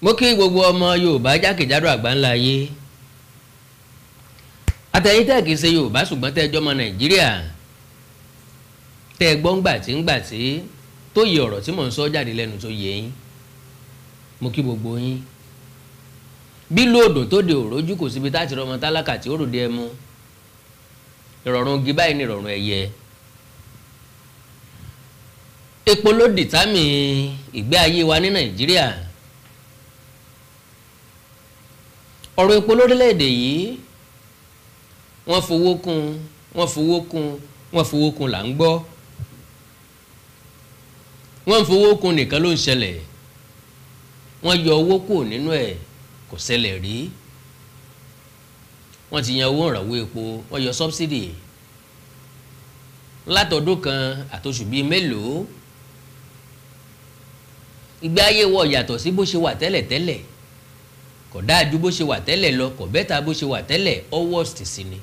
mo kí gbogbo ọmọ Yorùbá jákèjádò àgbáńlá ayé àtẹ̀yin tẹ́ kìí ṣe Yorùbá ṣùgbọ́n tẹ́ jọmọ Nàìjíríà tẹ́ gbọ́n gbà tí tó yẹ ọ̀rọ̀ tí mò ń sọ jáde lẹ́nu tó yẹ yín mo kí gbogbo yín bí lóòdùn tó de òrójú kò síbi tá ti rọmọ tálákà tí ó ròde ẹmu ìrọ̀rùn igi báyìí ní ìrọ̀rùn ẹ̀yẹ epo ló dìtámì ìgbé ayé wa ní Nàìjíríà ọ̀rọ̀ epo lórílẹ̀‐èdè yìí wọ́n fowó kún là ń gbọ́ wọ́n fowó kún nìkan ló ń ṣẹlẹ̀ wọ́n yọ owó kù nínú ẹ̀ kò ṣẹlẹ̀ rí wọ́n ti yan owó ìrànwọ́ epo wọ́n yọ subsidy látọdún kan àtòṣù bíi mélòó ìgbé ayé wọ yàtọ̀ sí bó ṣe wà tẹ́lẹ̀tẹ́lẹ̀ kò dáa ju bó ṣe wà tẹ́lẹ̀ lọ kò bẹ́tà bó ṣe wà tẹ́lẹ̀ worst sí ni.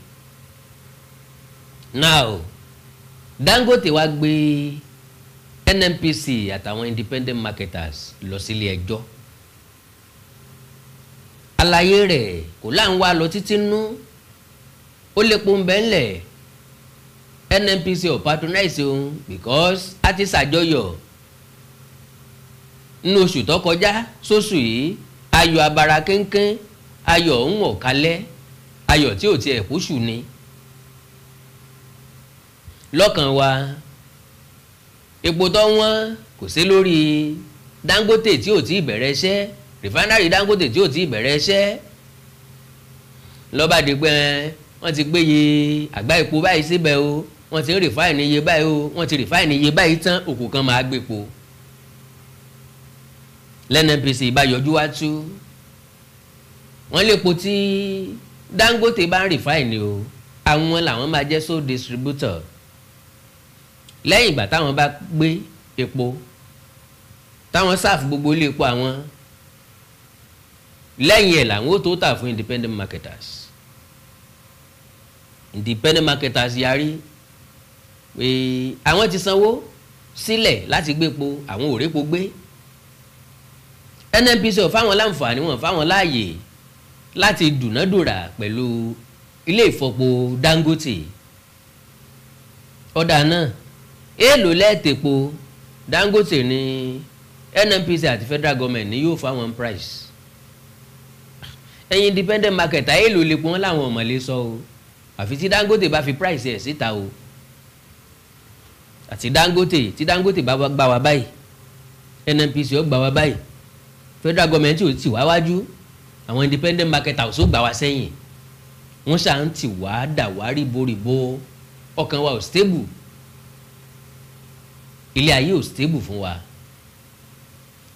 Now Dangote wá gbé NNPC àtàwọn independent marketers lọ sílé ẹjọ́ àlàyé rẹ̀ kò láǹ wá lọ títí nú ó lè pọ́n bẹ́ńlẹ̀ NNPC ò patronize òun because a ti ṣàjọyọ̀ nínú oṣù tó kọjá sóṣù yìí ayọ̀ abara kínkín ayọ̀ ń wọ̀ kalẹ̀ ayọ̀ tí ò tiẹ̀ kúṣù ni lọ́kàn wa epo tó wọ́n kò sí lórí Dangote tí ò tí ì bẹ̀rẹ̀ iṣẹ́ refinery Dangote tí ò tí ì bẹ̀rẹ̀ iṣẹ́ lọ́ba di pé wọ́n ti gbéye àgbá epo báyìí síbẹ̀ o wọ́n ti ń refine iye báyìí o wọ́n ti refine iye báyìí tán òkú kan máa gbépo lẹ́nNPC bá yọjú wá tú wọ́n lépo tí Dangote bá ń refine o àwọn làwọn máa jẹ́ sole distributor lẹ́yìn ìgbà táwọn bá gbé epo táwọn sáàfù gbogbo ilé epo àwọn lẹ́yìn ẹ̀ làwọn ó tó tà fún independent marketers yarí pé àwọn ti sanwó sílẹ̀ láti gbé epo àwọn ò répo gbé NNPC ò fáwọn láǹfààní wọn fáwọn láàyè láti dùnádùrà pẹ̀lú ilé ìfọpo Dangote ọ̀dà náà èèlò lẹ́ẹ̀tẹ̀po Dangote ní NNPC àti federal government ní yóò fáwọn price ẹ̀yin independent marketer èèlò lè pọ́n láwọn ọ̀mọ̀lẹ́ sọ o àfi tí Dangote bá fi price ẹ̀ síta o àti tí Dangote bá gbà wá báyìí NNPC ó gbà wá báyìí federal government ò tì wá wájú àwọn independent marketer ò só gbà wá sẹ́yìn wọ́n ṣà ń tì wá dà wá ríboríbo ọkàn wa ò stable ilé ayé ò stable fún wa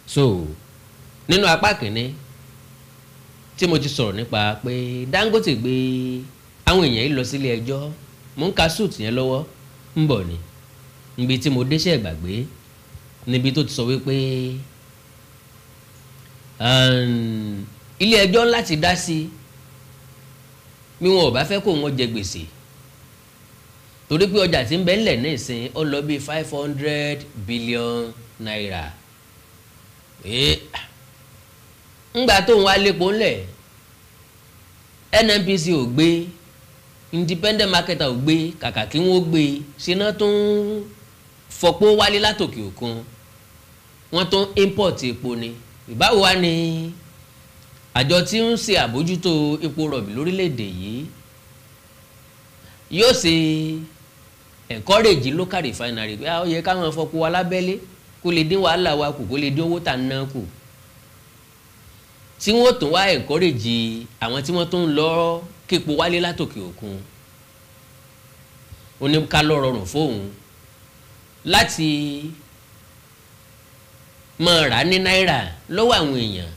so nínú apá kìíní tí mo ti sọ̀rọ̀ nípa pé Dangote gbé àwọn èèyàn yìí lọ sílé ẹjọ́ mo ń ka suit yẹn lọ́wọ́ ń bọ̀ ni níbi tí mo déṣẹ́ ìgbàgbé níbi tó ti sọ wípé ilé ẹjọ́ láti dá sí bí wọn ò bá fẹ́ kó wọn jẹ gbèsè torí pé ọjà tí ń bẹ ńlẹ̀ ní ìsìn ó lọ bí 500 billion naira ńgbà tó ń wá lépo ńlẹ̀ NNPC ò gbé independent marketer ò gbé kàkà kí wọ́n gbé ṣínà tó ń fọpọ́ wálé látòkè òkun wọ́n tó ń import epo ni ìbáwo wá ni àjọ tí ń ṣe àbójútó epo rọ̀bì lórílẹ̀‐èdè yìí yóò ṣe encourage local refinery pé ó yẹ káwọn fọpo wa lábẹ́lé kó lè dín wàhálà wa kù kó lè dín owó tà ń ná kù tí wọ́n tún wá encourage àwọn tí wọ́n tún ń lọ képo wálé látòkè òkun oníkálọ́ rọrùn fóun láti máa rà ní náírà lọ́wọ́ àwọn èèyàn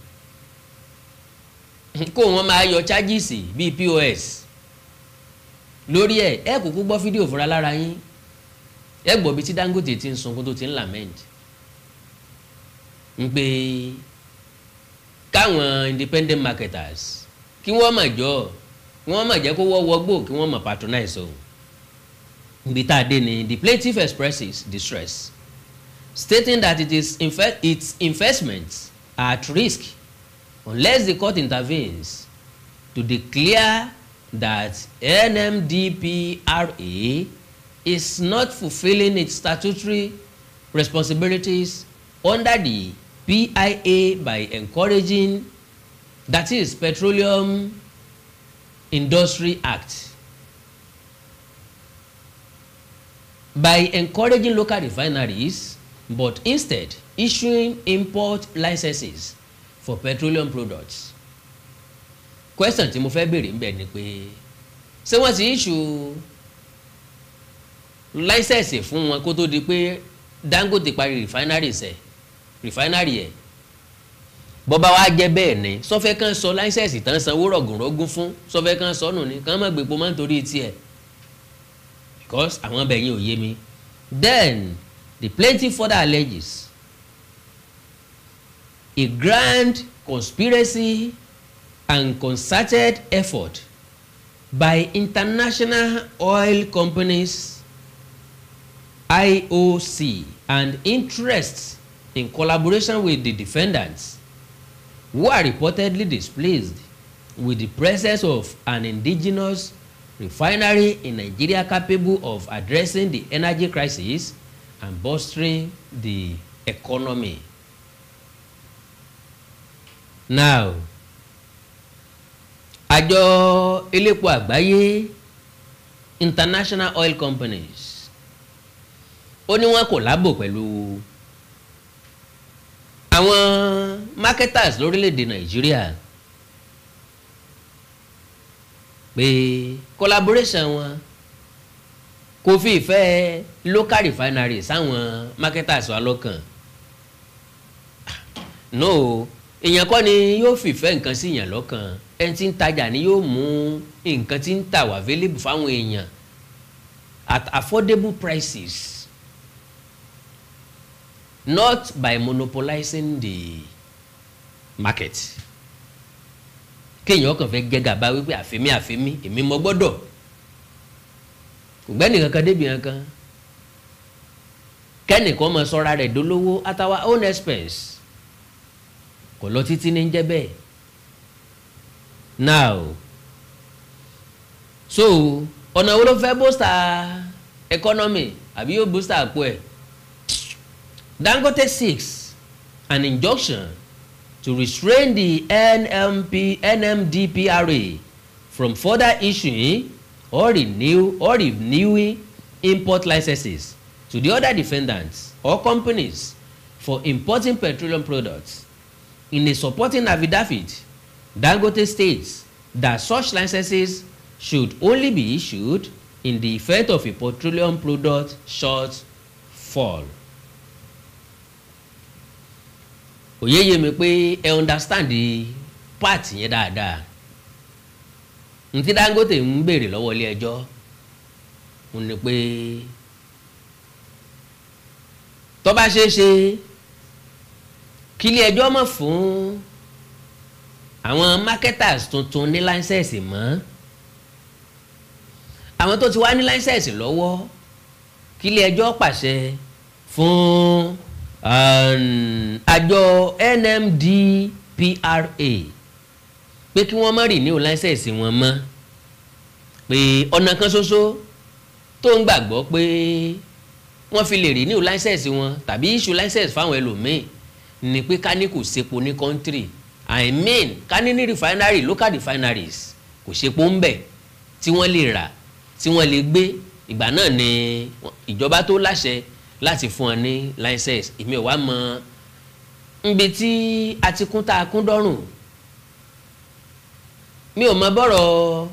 kó wọn máa yọ charges bíi POS lórí ẹ kúkú gbọ́ fídíò fúnra lára yín ẹ gbọ́ bí tí Dangote ti ń sunkún tó ti ń lament ń pé káwọn independent marketers kí wọ́n mà jẹ́ kó wọ́gbó kí wọ́n mà patronize o ibi tá a dé ni the plaintiff expresses distress stating that its investments are at risk unless the court intervenes to declare that NNPCL is not fulfilling its statutory responsibilities under the PIA by encouraging, that is, Petroleum Industry Act, by encouraging local refineries, but instead issuing import licenses for petroleum products. Question tí mo fẹ́ béèrè ńbẹ̀ ni pé ṣé wọ́n ti issue license fún wọn kó tó di pé Dangote parí refinery ẹ̀? Bọ́ba wa jẹ́ bẹ́ẹ̀ ni sọ́fẹ́ kan sọ license tán sanwó rọ̀gùnrọ̀gùn fún sọ́fẹ́ kan sọnù ni kàn má gbèpò máa ń torí tiẹ̀, because àwọn bẹ̀yìn ò yé mi. Then the plaintiff further alleges a grand conspiracy and concerted effort by international oil companies, IOC, and interests in collaboration with the defendants, who are reportedly displeased with the presence of an indigenous refinery in Nigeria capable of addressing the energy crisis and bolstering the economy. Now, àjọ elépo àgbáyé, international oil companies, ó ní wọ́n kòlábò pẹ̀lú àwọn marketers lórílẹ̀‐èdè Nàìjíríà pé collaboration wọn kò fi ìfẹ́ local refineries sáwọn marketers wa lọ́kàn. No, èèyàn kọ́ ni yóò fìfẹ́ nǹkan sí èèyàn lọ́kàn, ẹni tí ń tajà ni yóò mú nǹkan tí ń tà wá available fáwọn èèyàn at affordable prices, not by monopolizing the market. Kéèyàn kàn fẹ́ jẹ́ gàba wípé àfẹ́mí èmi mo gbọ́dọ̀, kò gbẹ́ni kankan débi kankan, kẹ́nìkan máa sọ́ra rẹ̀ dolówó at our own expense, kò lọ títí ní jẹ́ bẹ́ẹ̀. Now, so ọ̀nà wo ló fẹ́ booster economy àbí yóò booster àpò ẹ̀? Dangote seeks an injunction to restrain the NNPCL from further issuing or renewing import licenses to the other defendants or companies for importing petroleum products. In a supporting affidavit, Dangote states that such licenses should only be issued in the event of a petroleum product shortfall. Òye yé mi pé ẹ understand the part yẹn dáadáa. Ntí Dangote ń béèrè lọ́wọ́ ilé ẹjọ́ ń ní pé tó bá ṣeé ṣe kí ilé ẹjọ́ mọ̀ fún àwọn marketers tuntun ní license mọ́, àwọn tó ti wá ní license lọ́wọ́ kí ilé ẹjọ́ pàṣẹ fún àjọ NNPCL pé kí wọ́n má renew license wọn mọ́, pé ọ̀nà kan ṣoṣo tó ń gbàgbọ́ pé wọ́n fi lè renew license wọn tàbí issue license fáwọn ẹlòmíì ni pé ká ní kò sepo ní country, I mean ká ní refinery, local refineries kò sepo ń bẹ̀ tí wọ́n lè rà tí wọ́n lè gbé, ìgbà náà ni ìjọba tó láṣẹ láti fún ọ ní license. Èmi ò wá mọ níbi tí a ti kún tá a kún dọ́rùn, mi ò mọ bọ́rọ̀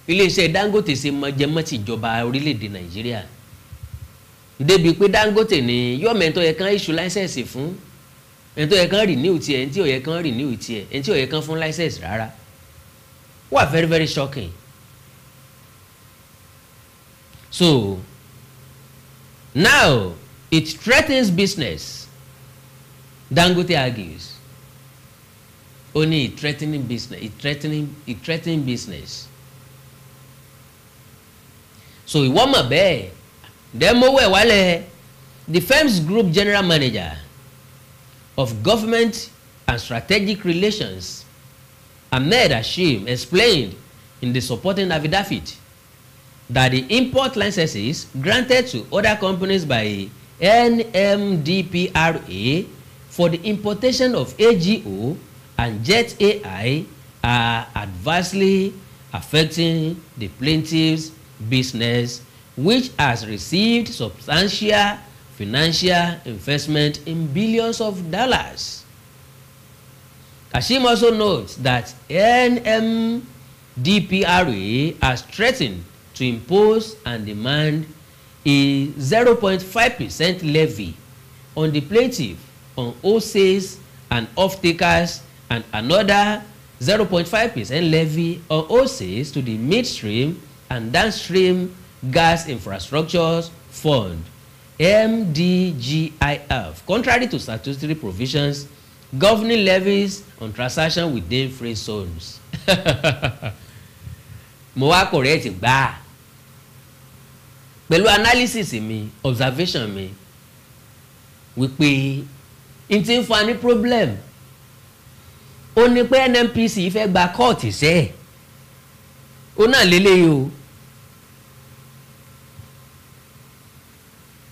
iléeṣẹ́ Dangote ṣe mọ jẹmọ́ ti ìjọba orílẹ̀-èdè Nàìjíríà débi pé Dangote ni yóò mẹ́ntọ́ yẹ kán issue license fún, ẹni tó yẹ kán renew tiẹ̀, ẹni tí ò yẹ kán renew tiẹ̀, ẹni tí ò yẹ kán fún license rárá. Wà very very shocking. So now it threatens business, Dangote argues. Only threatening business, it threatening business. So ìwọ mọ̀ bẹ́ẹ̀, dẹ́mọ̀wé wálẹ̀, the firm's group general manager of government and strategic relations, Ahmed Hashim explained in the supporting affidavit that the import licenses granted to other companies by NNPCL for the importation of AGO and Jet AI are adversely affecting the plaintiff's business, which has received substantial financial investment in billions of dollars. Hashim also notes that NNPCL has threatened to impose and demand a 0.5% levy on the plaintiff on wholesales and off-takers and another 0.5% levy on wholesales to the midstream and downstream gas infrastructures fund MDGIF, contrary to statutory provisions governing levies on transaction within free zones. Mo wá correct gbà pẹ̀lú analysis mi, observation mi, wípé n ti ń fa ní problem ó ní pé NNPC fẹ́ gba court iṣẹ́ ó náà lélẹ́yìí o.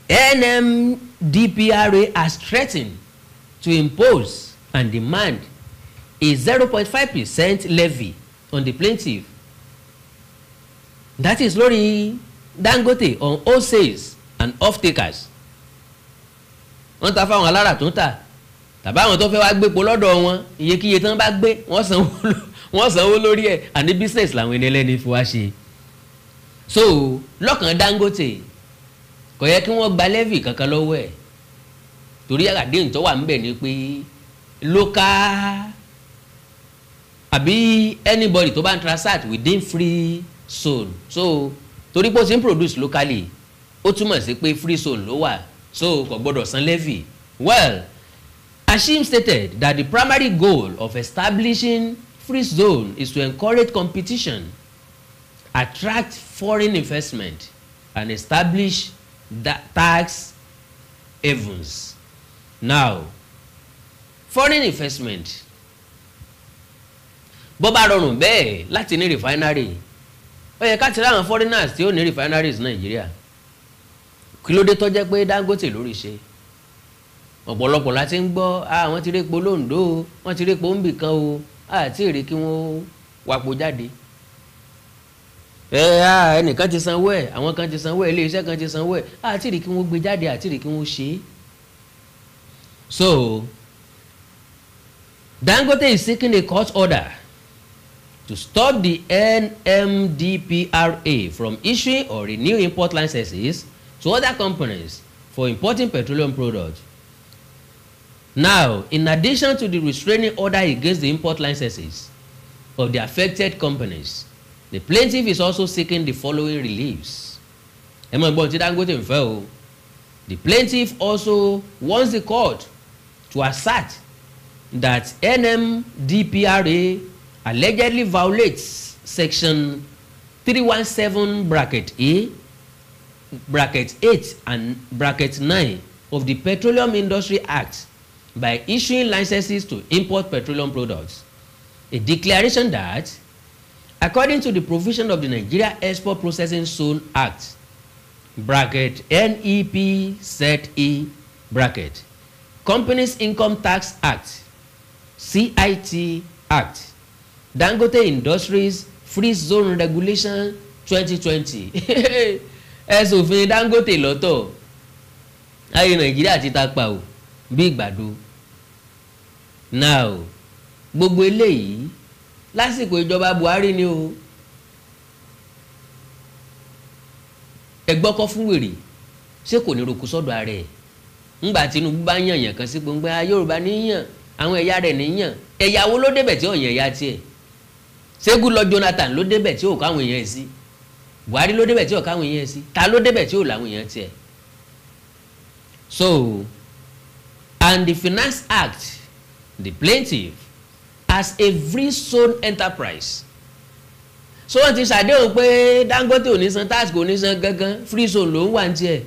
NNPCL has threatened to impose and demand a 0.5% levy on the plaintiff, that is lórí Dangote on wholesales and off-takers. Wọ́n ta fáwọn alára tó ń tà tàbí àwọn tó fẹ́ wá gbépo lọ́dọ̀ wọn iyekíye tán bá gbé wọ́n sanwó lórí ẹ̀ àní business làwọn ẹni ẹlẹ́ni fi wá ṣe. So lọ́kàn Dangote kò yẹ kí wọ́n gba levy kankan lọ́wọ́ ẹ̀ torí àdéhùn tó wà níbẹ̀ ni pé local àbí anybody tó bá ń transact within free zone, so torí pé ó ti ń produce locally ó túmọ̀ sí pé free zone ló wà, so kò gbọ́dọ̀ san levy. Well, Hashim stated that the primary goal of establishing free zone is to encourage competition, attract foreign investment, and establish tax havens. Now, foreign investment bó bá rọrùn bẹ́ẹ̀ láti ní refinery ó yẹ ká ti ráwọn foreigners tí ó ní refineries Nàìjíríà. Kí ló dé tó jẹ́ pé Dangote lórí ṣe ọ̀pọ̀lọpọ̀ láti ń gbọ́ wọ́n ti répo lóńdó wọ́n ti répo ń bì kan o àti èrè kí wọ́n wàpò jáde. Ẹnìkan ti sanwó ẹ̀ àwọn kan ti sanwó ẹ̀ ilé iṣẹ́ kan ti sanwó ẹ̀ àti èrè kí wọ́n gbé jáde àti èrè kí wọ́n ṣe é. So Dangote is seeking a court order to stop the NNPCL from issuing or renewing import licenses to other companies for importing petroleum products. Now, in addition to the restraining order against the import licenses of the affected companies, the plaintiff is also seeking the following reliefs. The plaintiff also wants the court to assert that NNPCL allegedly violates section 317(a) (8) and (9) of the Petroleum Industry Act by issuing licenses to import petroleum products. A declaration that, according to the provision of the Nigeria Export Processing Zone Act (NEPCL), Companies Income Tax Act (CIT Act), Dangote Industries Free Zone Regulation 2020 ẹ̀sùnfin Dangote lọ́tọ̀ ayé Nàìjíríà ti ta pa o bí ìgbàdo. Now gbogbo eléyìí lásìkò ìjọba Buhari ni o. Ẹgbọ́kọ́ fún wèrè ṣé kò ní roku sọ́dọ̀ ara ẹ̀ ńgbà Tinubu bá yàn yàn kan sí gbòǹgbà Yorùbá níyàn àwọn ẹ̀yà rẹ̀ níyàn ẹ̀yà wo ló débẹ̀ tí ò yàn ẹ̀yà tiẹ̀. Ṣégún lọ Jonathan ló débẹ̀ tí ò káwọn èèyàn sí, Buhari ló débẹ̀ tí ò káwọn èèyàn sí, ta ló débẹ̀ tí ò làwọn èèyàn tiẹ̀. So, and the Finance Act, the plaintiff, as a free zone enterprise. So wọ́n ti ṣàdéhùn pé Dangote ò ní san tax kò ní san gangan free zone ló ń wà ní tiẹ̀.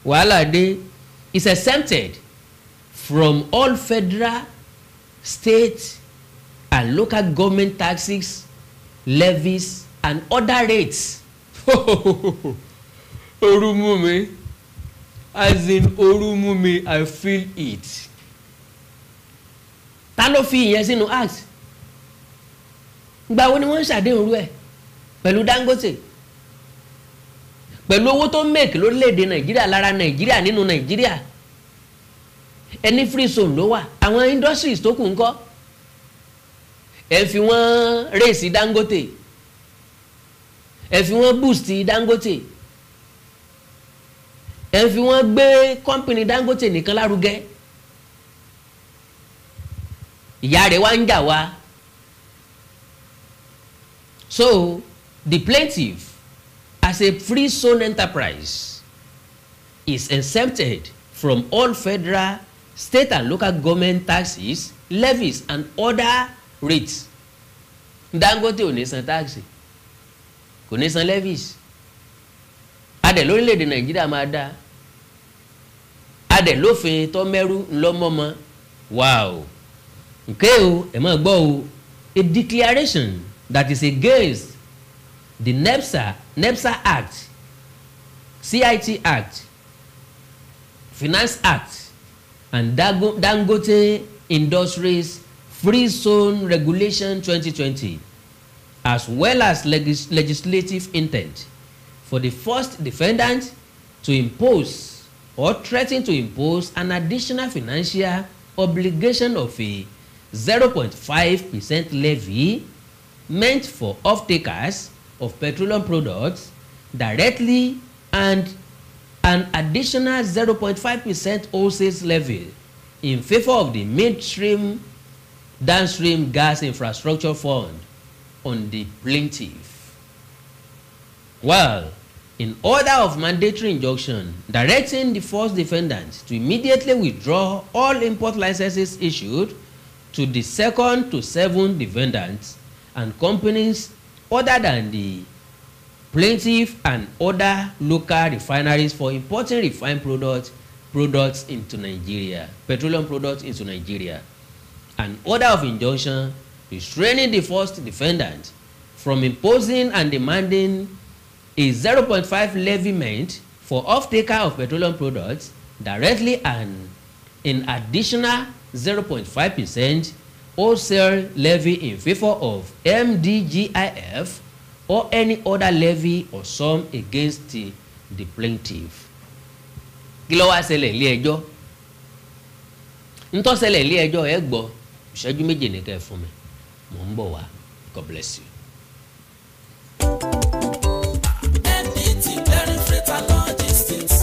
Wàhálà dé is exempted from all federal, state and local government taxes, levies, and other rates. Orumumi, as in Orumumi, I feel it. Ta ló fi ìyẹn sínú act? Ìgbà wo ni wọ́n ń ṣàdéhùn rú ẹ̀ pẹ̀lú Dangote? Pẹ̀lú owó tó make lórílẹ̀‐èdè Nàìjíríà lára Nàìjíríà nínú Nàìjíríà. Ẹni free zone ló wà. Àwọn industries tó kù ń kọ́. Ẹ fi wọ́n raise Dangote. Ẹ fi wọ́n boost Dangote. Ẹ fi wọ́n gbé company Dangote nìkan lárugẹ. Ìyá rẹ̀ wá ń jà wá. So the plaintiff, as a free zone enterprise, is exempted from all federal, state and local government taxes, levies and other rates. Dangote ò ní san taxi, kò ní san levies. Adẹ̀ lórílẹ̀‐èdè Nàìjíríà máa dá. Adẹ̀ lófin tó mẹ́rú ńlọ́mọ́mọ́. Wow. Okay o, ẹ máa gbọ́ o. A declaration that is against the NEPSA Act, CIT Act, Finance Act, and Dangote Industries Free Zone Regulation 2020, as well as legislative intent for the first defendant to impose or threaten to impose an additional financial obligation of a 0.5% levy meant for off-takers of petroleum products directly and an additional 0.5% wholesale levy in favor of the midstream downstream gas infrastructure fund on the plaintiff. Well, in order of mandatory injunction directing the first defendant to immediately withdraw all import licenses issued to the second to seventh defendants and companies other than the plaintiff and other local refineries for importing refined products into Nigeria, petroleum products into Nigeria. An order of injunction restraining the first defendant from imposing and demanding a 0.5 levy meant for off-taker of petroleum products directly and in additional 0.5% wholesale levy in favor of MDGIF or any other levy or sum against the plaintiff. Kí ló wá ṣẹlẹ̀ ilé ẹjọ́? Ntọ́ ṣẹlẹ̀ ilé ẹjọ́ ẹ gbọ́ ìṣẹ́jú méje ní kẹ́ fún mi. Mò ń bọ̀ wá. God bless you. NDT clearing freight and logistics.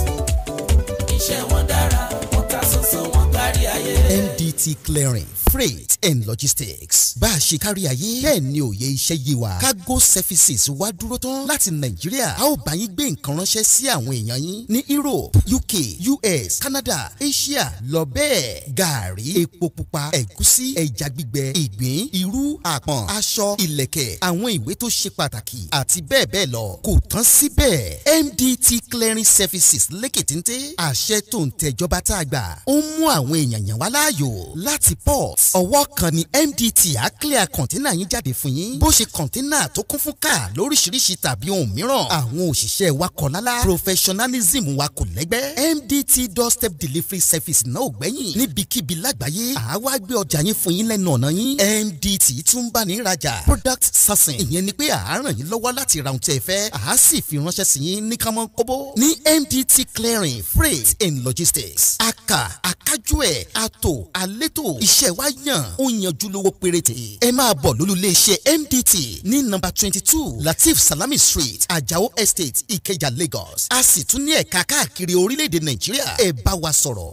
Iṣẹ́ wọn dára, wọ́n ká sọ́sọ́ wọn kárí ayé. NDT clearing freight and logistics. Bá a ṣe kárí ayé bẹ́ẹ̀ ni òye iṣẹ́ yé wa. Cargo services wá dúró tán láti Nàìjíríà. A ó bá yín gbé nǹkan ránṣẹ́ sí àwọn èèyàn yín ní Europe, UK, US, Canada, Asia lọ bẹ́ẹ̀. Gààrí, epo pupa, ẹ̀gúsí, ẹja gbígbẹ, ìgbín, irú, àpọ̀n, aṣọ, ìlẹ̀kẹ̀, àwọn ìwé tó ṣe pàtàkì àti bẹ́ẹ̀ bẹ́ẹ̀ lọ. Kò tán síbẹ̀. MDT clearing services lékè téńté. Àṣẹ tó ń tẹ̀jọba tá a gbà. Ó mú àwọn èèyàn yàn wá láàyò láti port. Ọwọ́ kan ni MDT á clear kọ̀ńténà yín jáde fún yín. Bó ṣe kọ̀ńténà tó kún fún káà lóríṣiríṣi tàbí ohun mìíràn. Àwọn òṣìṣẹ́ wa kọ̀ lálá. Professionalism wa kò lẹ́gbẹ́. MDT doorstep delivery service náà ò gbẹ́yìn. Níbikíbi lágbàáyé àwa gbé ọjà yín fún yín lẹ́nu ọ̀nà yín. MDT tún bá ní ìrajà. Product sourcing ìyẹn ni pé à á ràn yín lọ́wọ́ láti ra ohun tí ẹ fẹ́. À á sì fi ránṣẹ́ sí yín ní kánmọ́ kóbó. Ní MDT clearing freight and logistics. Akájú ẹ̀ àtò àlétò iṣẹ́ wa yàn ó yanjú lówó péréte. Ẹ máa bọ̀ lólulẹ̀ iṣẹ́ MDT ní nọ́mbà 22 Latif Salami Street Ajao Estate Ikeja Lagos. A sì tún ní ẹ̀ka káàkiri orílẹ̀-èdè Nàìjíríà. Ẹ bá wa sọ̀rọ̀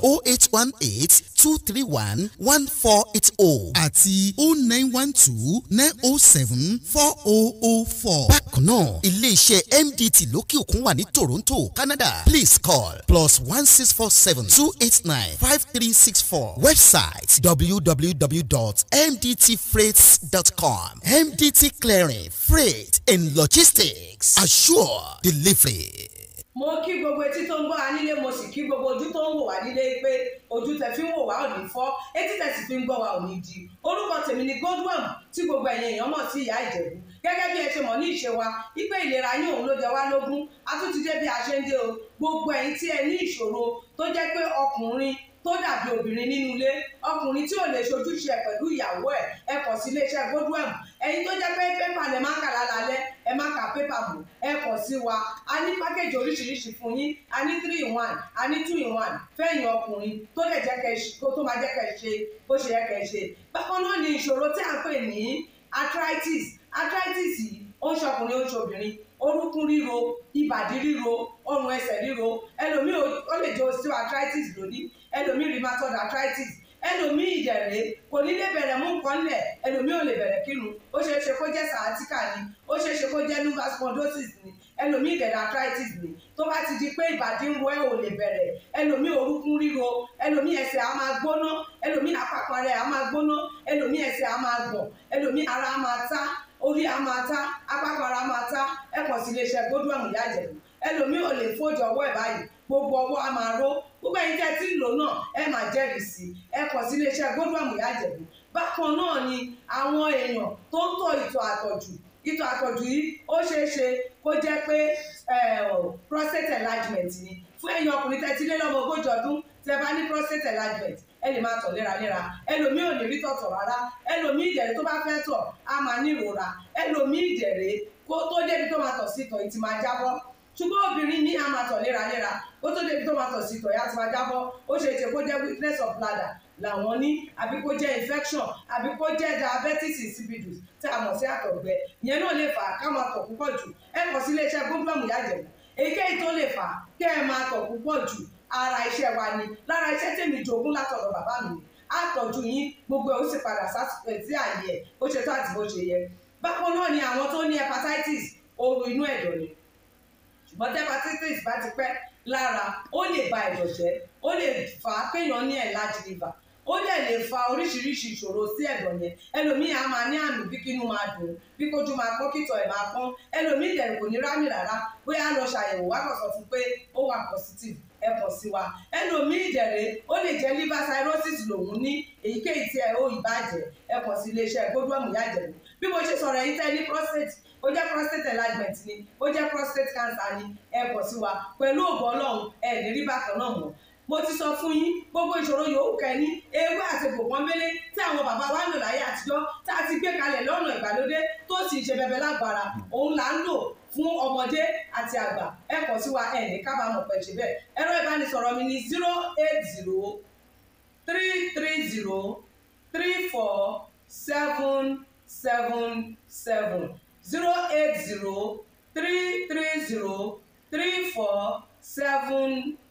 0818-231-1480 àti 0912-907-4004. Bákan náà ilé iṣẹ́ MDT lókè òkun wà ní Toronto, Canada. Please call +1647-289-5364. Website www.mdtfreights.com. MDT Clearing, Freight and Logistics. Assure delivery. mo kí gbogbo etí tó ń gbọ́ wa nílé mo sì kí gbogbo ojú tó ń wò wá nílé pé ojú tẹ fi ń wò wá ò ní fọ́ etí tẹ sì fi ń gbọ́ wa ò ní di. orúkọ tèmi ni Godwin tí gbogbo ẹ̀yin èèyàn mọ̀ sí ìyá Ìjẹ̀bú gẹ́gẹ́ bí ẹ ṣe mọ̀ ní ìṣe wa wípé ìlera yín òun ló jẹ wá lógún a tún ti dé bí a ṣe ń dé o. gbogbo ẹ̀yin tí ẹ ní ìṣòro tó jẹ́ pé ọkùnrin tó dàbí obìnrin nínú ilé, ọkùnrin tí ò lè ṣojúṣe ẹ̀ pẹ̀lú ìyàwó ẹ kàn sí iléeṣẹ́ Godwin. ẹ̀yin tó jẹ́ pé pépà lẹ máa kà lálálẹ́ ẹ má ka pépà mọ́ ẹ kàn sí wa. a ní pákéjì oríṣiríṣi fún yín, a ní 3-in-1 a ní 2-in-1 fẹ́yìn ọkùnrin tó lè jẹ́ tó máa jẹ́ kẹ́ ṣe bó ṣe yẹ kẹ́ ṣe. bákan náà ni ìṣòro tí a ń pè ní arthritis yìí ó ń ṣọkùnrin ó ń ṣobìnrin, orúnkún ríro, ìbàdí ríro, ọrùn ẹsẹ̀ ríro, ẹlòmíì ó lè jẹ́ osteoarthritis lónìí, ẹlòmíì rheumatoid arthritis, ẹlòmíì ìdẹ̀rẹ̀ kò ní lè bẹ̀rẹ̀ mú nǹkan lẹ̀, ẹlòmíì ò lè bẹ̀rẹ̀ kírun, ó ṣeé ṣe kó jẹ́ sciatica ni, ó ṣeé ṣe kó jẹ́ lumbar spondylosis ni, ẹlòmíì ìdẹ̀rẹ̀ arthritis ni. tó bá ti di pé ìbàdí ń ro ẹ̀ ò lè bẹ̀rẹ̀, ẹlòmíì orúnkún ríro, ẹlòmíì ẹsẹ̀ á máa gbóná, ẹlòmíì àpapọ̀ rẹ̀ á máa gbóná, ẹlòmíì ẹsẹ̀ á máa gbọ̀n, ẹlòmíì ara á máa tá, orí á máa tá, àpapọ̀ ara á máa tá. ẹ kàn sí iléeṣẹ́ Godwin ìyá Ìjẹ̀bú. ẹlòmíì ò lè fojú ọwọ́ ẹ̀ báyìí, gbogbo ọwọ́ á máa ró, gbogbo ẹ̀yin tẹ́ tí ń lò náà ẹ máa jẹ́rìí sí. ẹ kàn sí iléeṣẹ́ Godwin ìyá Ìjẹ̀bú. bákan náà ni àwọn èèyàn tó ń tọ̀ ìtọ̀ àtọ̀jù yìí ó ṣeé ṣe kó jẹ́ pé prostate enlargement ni. fún ẹ̀yin ọkùnrin tẹ́ ti lé lọ́mọ 40 ọdún tẹ́ bá ní prostate enlargement ẹ lè máa tọ̀ léraléra, ẹlòmíì ò ní rí tọ̀tọ̀ rárá, ẹlòmíì ìdẹ̀rẹ̀ tó bá fẹ́ tọ̀ á máa ní ìrora, ẹlòmíì ìdẹ̀rẹ̀ kó tó débi tó máa tọ̀ sí ìtọ̀ ìtì máa jábọ́. ṣùgbọ́n obìnrin ní a máa tọ̀ léraléra kó tó débi tó máa tọ̀ sí ìtọ̀ ìyá ti máa jábọ́. ó ṣe é ṣe kó jẹ́ weakness of bladder làwọn ní, àbí kó jẹ́ infection, àbí kó jẹ́ diabetes insipidus tí a mọ̀ sí àtọ̀gbẹ. ìyẹn náà lè fà á ká máa tọ̀ púpọ̀ jù. ẹ kàn sí iléeṣẹ́ Godwin ìyá Ìjẹ̀bú. èyíkéyìí tó lè fà á kẹ́ ẹ máa tọ̀ púpọ̀ jù ara iṣẹ́ wa ni, lára iṣẹ́ tèmi jogún látọ̀dọ̀ bàbá mi. àtọ̀jú yín gbogbo ẹ̀ ó sì padà sí àyè ẹ̀ bó ṣe tó àti bó ṣe yẹ. bákan náà ni àwọn tó ní hepatitis, ooru inú ẹ̀dọ̀ ni. ṣùgbọ́n tí hepatitis bá ti pẹ́ lára ó lè ba ẹ̀dọ̀ jẹ́, ó lè fà á kéèyàn ní enlarged liver, ó dẹ̀ lè fa oríṣiríṣi ìṣòro sí ẹ̀dọ̀ yẹn. ẹlòmíì á máa ní àmì bí kínú máa dùn, bí kójú máa pọ́n, kítọ̀ ẹ̀ máa pọ́n. ẹlòmíì dẹ̀ kò ní rámì rárá, bóyá lọ ṣàyẹ̀wò wá kàn sọ fún pé ó wà positive ẹ kàn sí wa. ẹlòmíì ìdẹ̀rẹ̀ ó lè jẹ́ liver cirrhosis lòun ní, èyíkéyìí tí ẹ ó ìbàjẹ́ ẹ kàn sí iléeṣẹ́ Godwin ìyá Ìjẹ̀bú. bí mo ṣe sọ̀rọ̀ ẹ̀yin tẹ́ ní prostate, ó jẹ́ prostate enlargement ni, ó jẹ́ prostate cancer ni, ẹ kàn sí wa. pẹ̀lú ògo Ọlọ́run ẹ lè rí bákan náà mọ́. mo ti sọ fún yín gbogbo ìṣòro yòówù kẹ́ni ewé àti gbòpọ́nbélé tí àwọn bàbá wa ń lò láyé àtijọ́ tá a ti gbé kalẹ̀ lọ́nà ìgbàlódé tó sì ṣe bẹbẹ lágbára, òun là ń lò fún ọmọdé àti àgbà. ẹ kàn sí wa ẹ ní kábàámọ̀ pẹ̀ ṣe bẹ́ẹ̀. ẹ̀rọ ìbánisọ̀rọ̀ mi ni 08033034777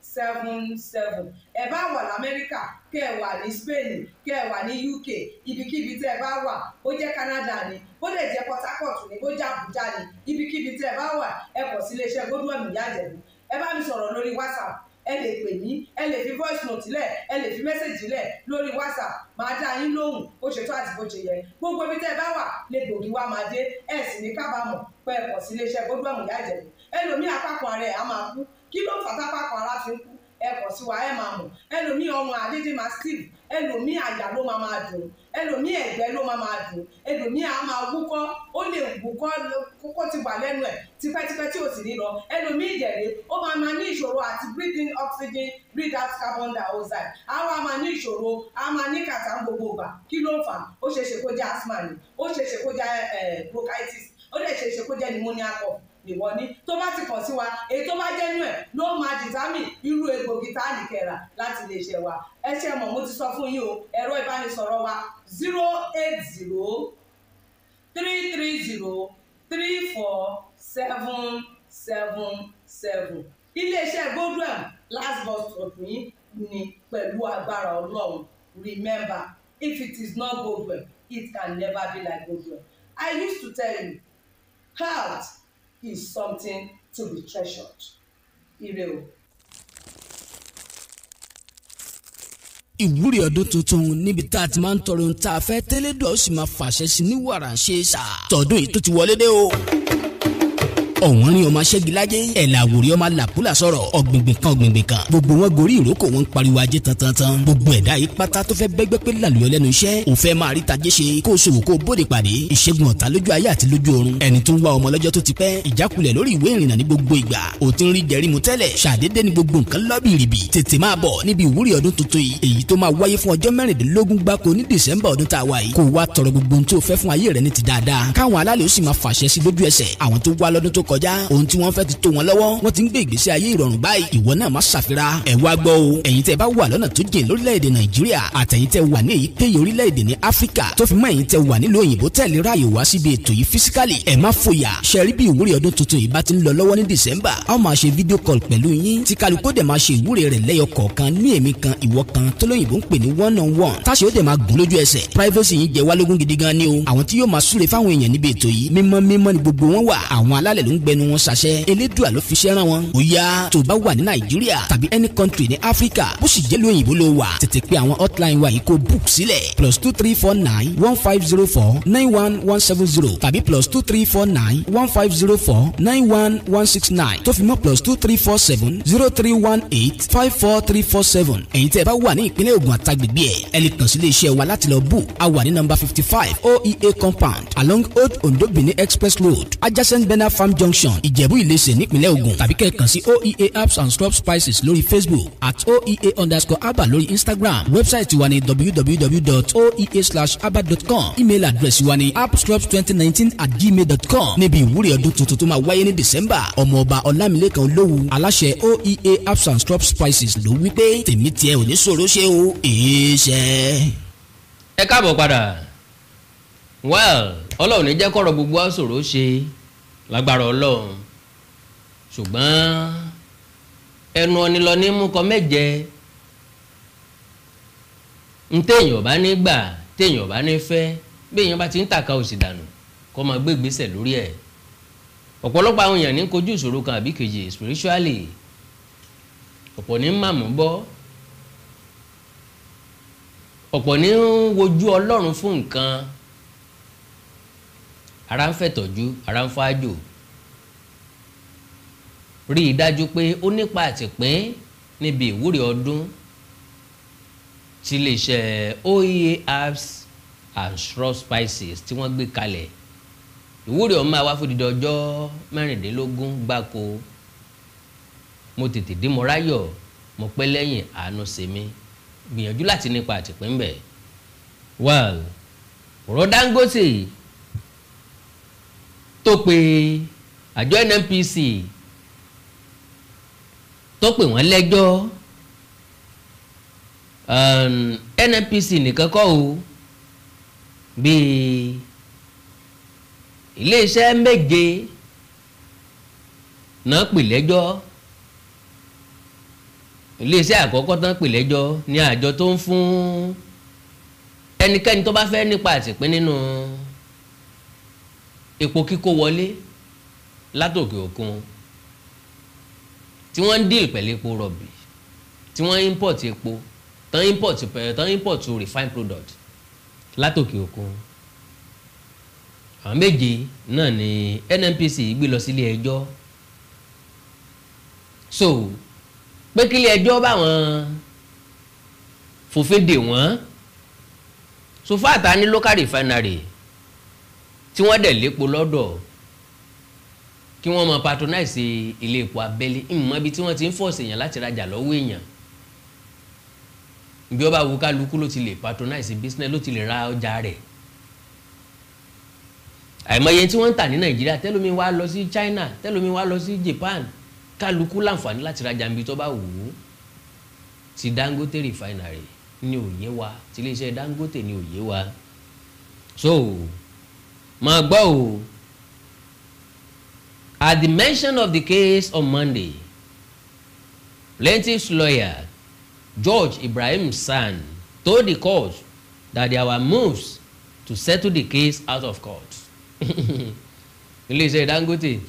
08033034777. ẹ bá wà lamẹ́ríkà, kẹ́ ẹ wà ní Spain, kẹ́ ẹ wà ní UK, ibikíbi tẹ́ ẹ bá wà, ó jẹ́ Canada ni, ó lè jẹ́ Port Harcourt ni, ó jẹ́ Abuja ni, ibikíbi tẹ́ ẹ bá wà ẹ kàn sí iléeṣẹ́ Godwin ìyá Ìjẹ̀bú. ẹ bá mi sọ̀rọ̀ lórí WhatsApp, ẹ lè pè mí, ẹ lè fi voice note lẹ̀, ẹ lè fi message lẹ̀ lórí WhatsApp, máa dá yín lóhùn bó ṣe tó àti bó ṣe yẹ. gbogbo ibi tẹ́ ẹ bá wà lè gbòógì wá máa dé, ẹ sì ní kábàámọ̀ pé ẹ kàn sí iléeṣẹ́ Godwin ìyá Ìjẹ̀bú. ẹlòmíì àpapọ̀ ara ẹ̀ á máa kú, kí ló fà tápapọ̀ ara fi ń kú? ẹ kàn sí wa ẹ máa mọ̀. ẹlòmíì ọrùn àdédé máa steve, ẹlòmíì àyà ló máa dùn, ẹlòmíì ẹ̀gbẹ́ ló máa dùn, ẹlòmíì á máa wúkọ́, ó lè wúkọ́ kókó ti wà lẹ́nu ẹ̀ tipẹ́tipẹ́ tí ò sì ní lọ. ẹlòmíì ìdẹ̀rẹ̀ ó máa ní ìṣòro àti breathe in oxygen, breathe out carbon dioxide. àwa máa ní ìṣòro, a máa ní kàtà gbogbo ìgbà. kí ló fà á? ó ṣeéṣe kó jẹ́ asthma ni, ó ṣeéṣe kó jẹ́ bronchitis, ó lè ṣeéṣe kó jẹ́ pneumonia cough ìwọ ní. tó bá ti kàn sí wa, èyí tó bá jẹ́ nú ẹ̀ ló máa determine irú egbògi tá a lè kẹ́ra láti lè ṣe wa. ẹ ṣe mọ̀, mo ti sọ fún yín o. ẹ̀rọ ìbánisọ̀rọ̀ wa 08033034777. iléeṣẹ́ Godwin last bus stop yín ni pẹ̀lú agbára Ọlọ́run. remember, if it is not Godwin, it can never be like Godwin. I used to tell you, health is something to be treasured. Ire o. ìwúrí ọdún tuntun níbi tá a ti máa ń tọrọ ohun tá a fẹ́ tẹ́lẹ̀ dọ̀ ó sì máa fàṣẹ sí ní wàrà ṣe é sà. tọdún yìí tó ti wọlé dé o. ọ̀wọ́n rin ọmọ aṣẹ́gilájẹ́ ẹ̀là àwòrí ọmọ làkúlà sọ̀rọ̀ ọ̀gbìngbìn kan gbogbo wọn gorí ìrókò wọn ń pariwo ajé tantan gbogbo ẹ̀dá yìí pátá tó fẹ́ bẹ́gbẹ́ pé làlùyọ lẹ́nu iṣẹ́ ò fẹ́ máa rí tajé ṣe kó o ṣòwò kó o bóde pàdé ìṣègùn ọ̀tá lójú ayé àti lójú ọ̀run ẹni tó ń wá ọmọ lọ́jọ́ tó ti pẹ́ ìjákulẹ̀ lórí ìwé ìrìnnà ní gbogbo ìgbà ò ti ń rí jẹrímu tẹ́lẹ̀ ṣàdédé ní gbogbo nǹkan lọ́bìrìbì tètè máa bọ̀ níbi ìwúrí ọdún tuntun yìí èyí tó máa wáyé fún ọjọ́ mẹ́rìndínlógún gbáko ní dẹ̀sẹ̀mbà ọdún tá a wà yìí kó wá tọrọ gbogbo ohun tó fẹ́ fún ayé rẹ ní ti dáadáa káwọn alálẹ̀ ó sì máa fàṣẹ sí lójú ẹsẹ̀ àwọn tó wá lọ́dún tó kọjá ohun tí wọ́n fẹ́ ti tó wọn lọ́wọ́ wọ́n ti ń gbé ìgbésí ayé ìrọ̀rùn báyìí ìwọ náà má ṣàfira ẹ̀ wá gbọ́ o ẹ̀yin tẹ́ bá wà lọ́nà tó jìn lórílẹ̀‐èdè Nàìjíríà àtẹ̀yin tẹ́ wà ní èyíkéyìí orílẹ̀‐èdè ní Áfíríkà tó fi mọ́ ẹ̀yin tẹ́ wà nílùú òyìnbó tẹ̀lé ráàyè wá síbi ètò yìí físíkàlì ẹ̀ má fòyà ṣẹ́rí bí ìwúrí ọdún tuntun yìí bá ti ń lọ lọ́wọ́ ní December a ó máa ṣe fídíò kọ́l pẹ̀lú yín tí kálukú dẹ̀ máa ṣe ìwúrí rẹ̀ lẹ́yọ kọ̀ọ̀kan ní èmi kan ìwọ kan tó lóyìnbó ń pè ní one-on-one táṣe ó dẹ̀ máa gùn lójú ẹsẹ̀ privacy yìí jẹ́ wá lógún gidi gan ni o àwọn tí yóò máa súre fáwọn èèyàn níbi ètò yìí mímọ́ ni gbogbo wọn wà àwọn alálẹ̀ ló ń gbẹnu wọn ṣàṣẹ elédùà ló fi ṣẹ́ rán wọn ó yá tó bá wà ní Nàìjíríà tàbí any country ní Áfíríkà bó sì jẹ́ lóyìnbó ló wà tètè pé àwọn hotline wa yìí kó book sílẹ̀ +2349 1504 91170 tàbí +2349 1504 91169 tó fi mọ́ +2347 0318 54347 ẹ̀yin tẹ́ ẹ bá wà ní ìpínlẹ̀ Ògùn àtàgbègbè ẹ̀ lè kàn sí ilé iṣẹ́ wa láti lọ book a wà ní number 55 OEA compound along Old Ondo Benin Express Road adjacent Bena Farm Junction Ìjẹ̀bú Ìlẹsẹ̀ nípínlẹ̀ Ògùn tàbí kẹ́ ẹ kàn sí OEA Herbs and Scrub Spices lórí Facebook @OEA_Aba lórí Instagram wẹ́bsáìtì wa ní www.oea/aba.com email address wa ní appscrubs2019@gmail.com níbi ìwúrí ọdún tuntun tó máa wáyé ní December ọmọọba Ọlámilékan Olówu aláṣẹ OEA Herbs and Scrub Spices ló wí pé tèmi tiẹ̀ ò ní ṣòro ṣe o èéṣẹ́. ẹ káàbọ̀ padà Ọlọ́run ní jẹ́ kọ́rọ̀ gbogbo á ṣòro ṣe lágbára Ọlọ́run ṣùgbọ́n ẹnu ọ̀ni lọ ní mú kọ mẹ́jẹ téèyàn bá ní gbà téèyàn bá ní fẹ́ béèyàn bá ti ń tàka òsì dànù kó máa gbé ìgbésẹ̀ lórí ẹ̀ ọ̀pọ̀lọpọ̀ àwọn èèyàn ní kojú ìṣòro kan àbí kejì spiritually ọ̀pọ̀ ní màmú bọ́ ọ̀pọ̀ ní wojú Ọlọ́run fún nǹkan ara ń fẹ̀tọ́jú ara ń fájò rí i dájú pé ó nípa àtìpín níbi ìwúrí ọdún tí iléeṣẹ́ OEA Herbs and Scrub Spices tí wọ́n gbé kalẹ̀ ìwúrí ọ̀hún máa wá fún dídí ọjọ́ 16 gbáko mo tètè dé mo ráyọ̀ mo pẹ́ lẹ́yìn àánú sèmi gbìyànjú láti nípa àtìpín bẹ̀ ọ̀rọ̀ Dangote tó pe àjọ NNPC tó pè wọ́n lẹ́jọ́ NNPC nìkan kọ́ o bíi iléeṣẹ́ méje náà pè lẹ́jọ́ iléeṣẹ́ àkọ́kọ́ tán pè lẹ́jọ́ ní àjọ tó ń fún ẹnikẹ́ni tó bá fẹ́ nípa àtìpín nínú epo kíkó wọlé látòkè òkun tí wọ́n ń deal pẹ̀lú epo rọ̀bì tí wọ́n import epo tán import refined product látòkè òkun àwọn méje náà ni NNPC gbé lọ sílé ẹjọ́ so pé kílé ẹjọ́ báwọn fòfin dè wọ́n so fáàtà ní local refinery tí wọ́n dẹ̀ lépo lọ́dọ̀ kí wọ́n máa patronize ilé epo abẹ́lé ìmọ̀ ibi tí wọ́n ti ń force èèyàn láti rajà lọ́wọ́ èèyàn bí ó bá wù kálukú ló ti lè patronize business ló ti lè ra ọjà rẹ̀ àìmọye tí wọ́n ń tà ní Nàìjíríà tẹ́lómi wá lọ sí China tẹ́lómi wá lọ sí Japan kálukú láǹfààní láti rajà níbi tó bá wù ú ti Dangote refinery ní òye wa ti iléeṣẹ́ Dangote ní òye wa so máa gbọ́ o. At the mention of the case on Monday, plaintiff's lawyer George Ibrahim San told the court that there were moves to settle the case out of court. Iléeṣẹ́ Dangote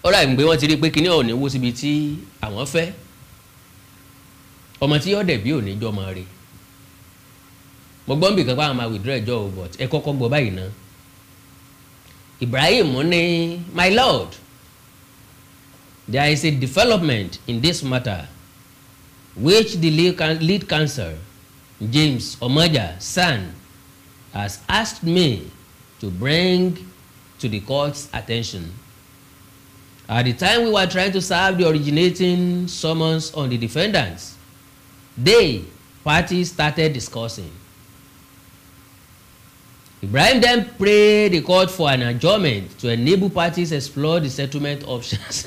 ọ̀rọ̀ àìmọ̀ pé wọ́n ti rí pé kíní ọ̀nà owó síbi tí àwọn fẹ́ ọmọ tí yọ̀ dẹ̀ bí òní jọmọ rẹ̀ mo gbọ́n bì kan pé àwọn máa withdraw ẹjọ́ o but ẹ kọ́kọ́ gbọ́ báyìí náà Ibrahim ní, my lord, there is a development in this matter which the lead counsel James Omoja San has asked me to bring to the court's attention. At the time we were trying to serve the originating summons on the defendants, parties started discussing. Ibrahim then prayed the court for an adjournment to enable parties explore the settlement options.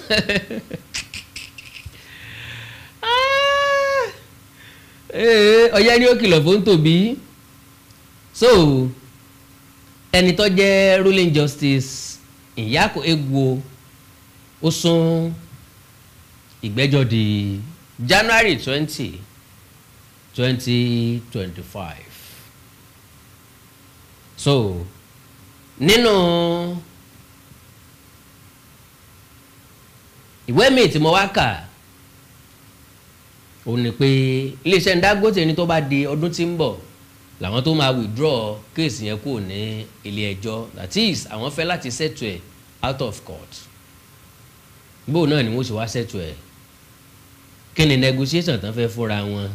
Ọ̀yá ni ó kìlọ̀ fún tòbí. So ẹni tó jẹ́ ruling justice Nyako Egwo ó sún ìgbẹ́jọ́ di January 20, 2025. So nínú ìwé mi tí mo wá kà ó ní pé iléeṣẹ́ Dangote ní tó bá di ọdún tí ń bọ̀ làwọn tó máa withdraw kéèsì yẹn kúrò ní ilé ẹjọ́, that is àwọn fẹ́ láti settle ẹ̀ out of court. Bó náà ni wọ́n sì wá settle ẹ̀, kí ni negotiation tán fẹ́ fúnra wọn.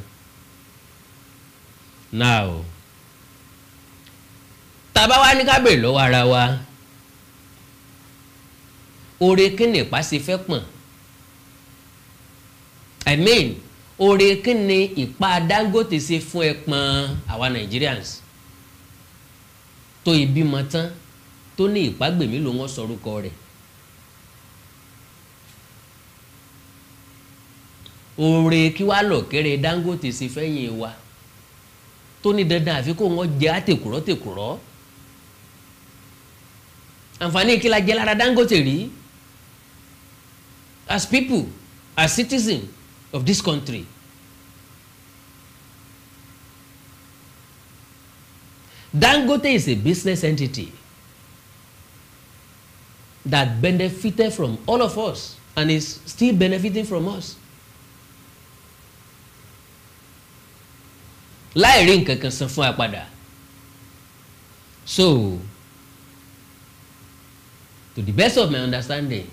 Now tàbá wá ní ká bèrè lọ́wọ́ ara wa, oore kí ni ìpá ṣe fẹ́ pọ̀n? I mean, oore kí ni ìpá Dangote ṣe fún ẹpọ̀n àwa Nigerians tó ìbímọ tán tó ní ìpágbèmí ló wọ́n sọrúkọ rẹ̀? Oore kí wá lọ kéré Dangote ṣe fẹ́yìn wa tó ní dandan àfi kó wọ́n jẹ́ àtèkùrọ́. Àǹfààní kí la jẹ lára Dangote rí as people, as citizens of this country? Dangote is a business entity that benefited from all of us and is still benefiting from us. Láì rí nǹkan kan san fún apàdà. So to the best of my understanding,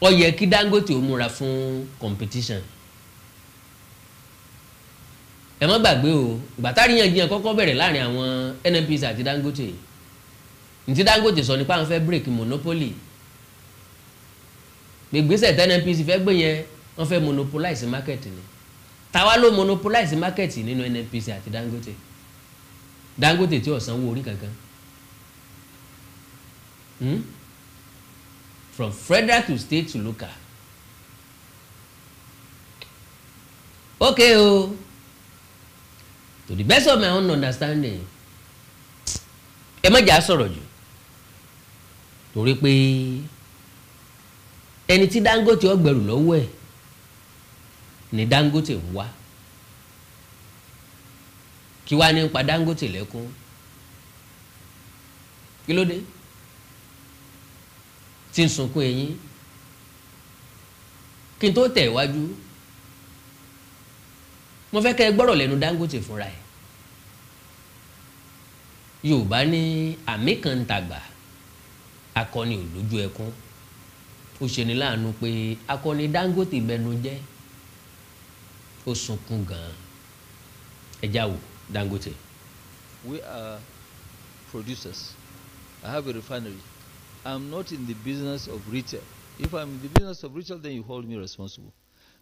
ó yẹ kí Dangote ó múra fún competition. Ẹ má gbàgbé o, ìgbà tá àríyànjiyàn kọ́kọ́ bẹ̀rẹ̀ láàrin àwọn NNPC àti Dangote. Ntí Dangote sọ nípa àwọn fẹ́ break monopoly. Gbègbèsè tí NNPC fẹ́ gbé yẹn, wọ́n fẹ́ monopolize market ni. Táwa ló monopolize market nínú NNPC àti Dangote. Dangote tí ó sanwó orí kankan. From federal to state to local. Okay o. To the best of my own understanding, ẹ má jà sọ̀rọ̀ jù. Torí pé ẹni tí Dangote ó gbẹrù lọ́wọ́ ẹ̀ ni Dangote ń wá. Kí wá ní pa Dangote lẹ́kún? Kí ló dé? Tí ń sunkún ẹ̀yìn. Kí n tó tẹ̀ iwájú, mo fẹ́ kẹ́ ẹ gbọ́rọ̀ lẹ́nu Dangote fúnra ẹ̀. Yorùbá ní àmì kan ń tàgbà, akọni ò lójú ẹkún. Ó ṣe ni láàánú pé akọni Dangote bẹnu jẹ́, ó sunkún gan-an. Ẹ jáwọ́ Dangote. We are producers. I have a refinery. I'm not in the business of retail. If I'm in the business of retail, then you hold me responsible.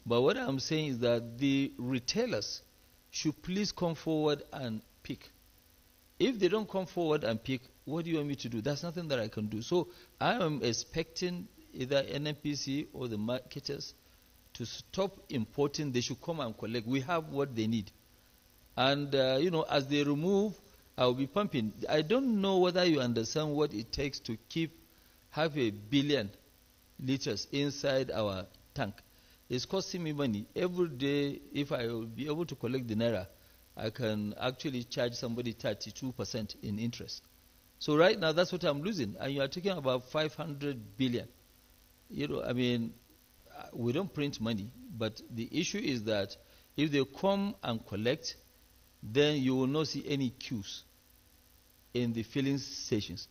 But what I'm saying is that the retailers should please come forward and pick. If they don't come forward and pick, what do you want me to do? There's nothing that I can do. So I am expecting either NNPC or the marketers to stop importing. They should come and collect. We have what they need. And, as they remove, I'll be pumping. I don't know whether you understand what it takes to keep 500 billion liters inside our tank. It's costing me money. Every day, if I will be able to collect the naira, I can actually charge somebody 32% in interest. So right now, that's what I'm losing. And you are talking about 500 billion. We don't print money. But the issue is that if they come and collect, then you will not see any queues in the filling stations.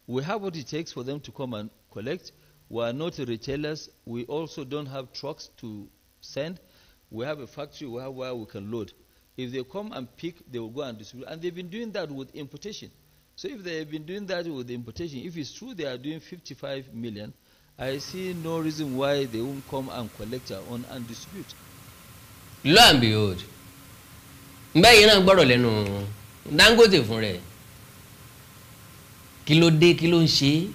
We have what it takes for them to come and collect. We are not retailers. We also don't have trucks to send. We have a factory where we can load. If they come and pick, they will go and distribute. And they've been doing that with importation. So if they have been doing that with importation, if it's true they are doing 55 million, I see no reason why they won't come and collect our own and distribute. Lo and behold, báyìí náà gbọ́dọ̀ lẹ́nu Dangote fún rẹ̀. Kí ló dé, kí ló ń ṣe?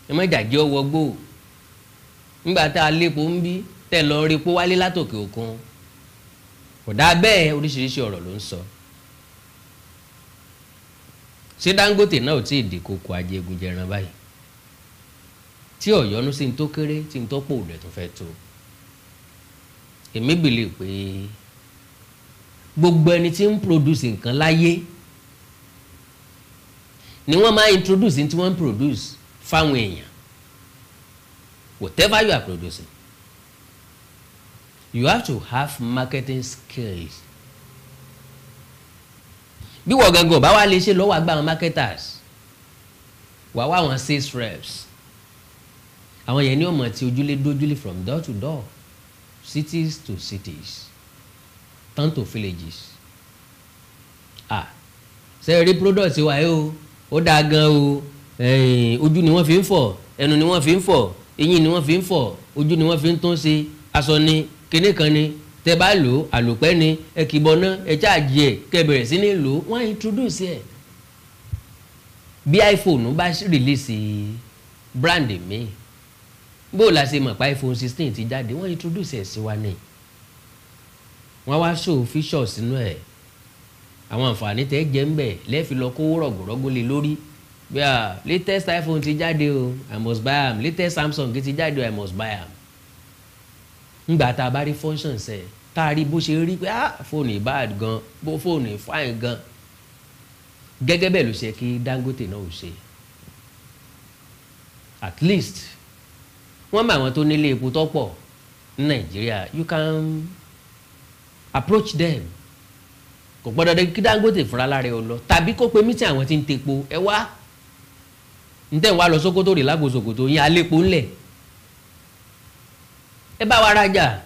Ẹ má jàjẹ́ ọwọ́ gbó. Nígbà tá a lépo ń bí, tẹ̀ lọ rí epo wálé látòkè òkun. Kò dá bẹ́ẹ̀, oríṣiríṣi ọ̀rọ̀ ló ń sọ. Ṣé Dangote náà ò tí ì di kókó ajégunjẹran báyìí? Tí ọ̀yọ́nú sí ní tó kéré, tí ní tó pò rẹ̀ tó fẹ́ tó. Èmi believe pé gbogbo ẹni tí ń produce nǹkan láyé ni wọ́n máa introduce ní tí wọ́n ń produce fáwọn èèyàn. Whatever you are producing, you have to have marketing skills. Bí wọ́n gangan bá wá lè ṣe lọ́wọ́ àgbà àwọn marketers, wà wá àwọn sales reps. Àwọn yẹn ní ọmọ tí ojúlé dójúlé from door to door, cities to cities, town to villages. Ṣé rí product wa yìí o, ó dáa gan o, ojú ni wọ́n fi ń fọ̀, ẹnu ni wọ́n fi ń fọ̀, eyín ni wọ́n fi ń fọ̀, ojú ni wọ́n fi ń tún ṣe, aṣọ ni, kíní kan ni, tẹ́ bá lò àlòpẹ́ ni, ẹ kì í bọ̀ náà, ẹ cháàjì ẹ̀, kẹ́ bẹ̀rẹ̀ sí ní lò, wọ́n introduce ẹ̀. Bí iPhone bá release brand mi, bó la ṣe mọ̀ pa iPhone 16 ti jáde, wọ́n introduce ẹ̀ sí wa ní. Wọ́n wá show features sínú ẹ̀. Àwọn àǹfààní tẹ́ jẹ́ ń bẹ̀ lẹ́ẹ̀fi lọ kó rọ̀gùrọ̀gù lé lórí. Bí latest iPhone ti jáde o, I must buy am. Latest Samsung ti jáde o, I must buy am. Ngbà tá a bá rí functions ẹ̀, tá a rí bó ṣe rí pé fóònù bad gan, bó fóònù fine gan. Gẹ́gẹ́ bẹ́ẹ̀ ló ṣe kí Dangote náà ò ṣe. At least wọ́n mọ àwọn tó nílé epo tó pọ̀ ní Nàìjíríà, you can approach them. Kò gbọ́dọ̀ dé kí Dangote fúnra lára ẹ lọ, tàbí kó pe meeting àwọn tí ń tepo, ẹ wá ǹtẹ̀ wá lọ Sókótó rè lágbo Sókótó yín alépo ńlẹ̀, ẹ bá wa rajà.